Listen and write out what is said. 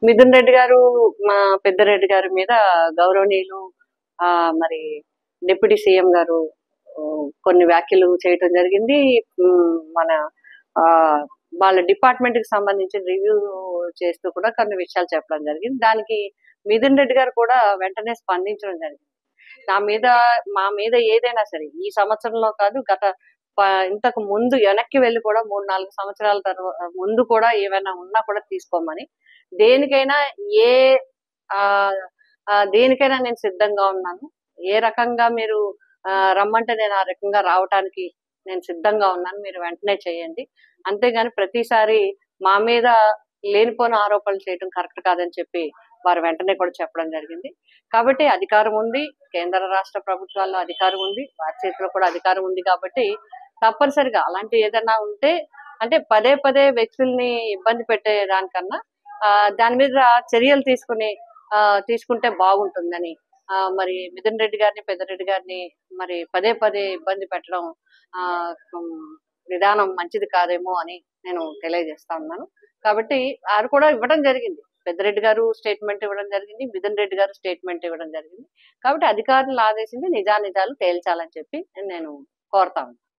మిథున్ రెడ్డి గారు, మా పెద్దిరెడ్డి గారి మీద గౌరవనీయులు మరి డిప్యూటీ సీఎం గారు కొన్ని వ్యాఖ్యలు చేయటం జరిగింది. మన వాళ్ళ డిపార్ట్మెంట్ కి సంబంధించిన రివ్యూ చేస్తూ కూడా కొన్ని విషయాలు చెప్పడం జరిగింది. దానికి మిథున్ రెడ్డి గారు కూడా వెంటనే స్పందించడం జరిగింది. మా మీద ఏదైనా సరే ఈ సంవత్సరంలో కాదు, ఇంతకు ముందు వెనక్కి వెళ్ళి కూడా 3-4 సంవత్సరాల ముందు కూడా ఏమైనా ఉన్నా కూడా తీసుకోమని, దేనికైనా ఏ ఆ దేనికైనా నేను సిద్ధంగా ఉన్నాను. ఏ రకంగా మీరు రమ్మంటే నేను ఆ రకంగా రావటానికి నేను సిద్ధంగా ఉన్నాను. మీరు వెంటనే చేయండి. అంతేగాని ప్రతిసారి మా మీద లేనిపోని ఆరోపణలు చేయడం కరెక్ట్ కాదని చెప్పి వారు వెంటనే కూడా చెప్పడం జరిగింది. కాబట్టి అధికారం ఉంది, కేంద్ర రాష్ట్ర ప్రభుత్వాల్లో అధికారం ఉంది, వారి చేతిలో కూడా అధికారం ఉంది. కాబట్టి తప్పనిసరిగా అలాంటి ఏదైనా ఉంటే, అంటే పదే పదే వ్యక్తుల్ని ఇబ్బంది పెట్టే దానికన్నా దాని మీద చర్యలు తీసుకుంటే బాగుంటుందని, మరి మిథున్ రెడ్డి గారిని, పెద్దిరెడ్డి గారిని మరి పదే పదే ఇబ్బంది పెట్టడం విధానం మంచిది కాదేమో అని నేను తెలియజేస్తా ఉన్నాను. కాబట్టి వారు కూడా ఇవ్వడం జరిగింది. పెద్దిరెడ్డి గారు స్టేట్మెంట్ ఇవ్వడం జరిగింది, మిథున్ రెడ్డి గారు స్టేట్మెంట్ ఇవ్వడం జరిగింది. కాబట్టి అధికారులు ఆదేశించి నిజానిజాలు తేల్చాలని చెప్పి నేను కోరుతా ఉన్నాను.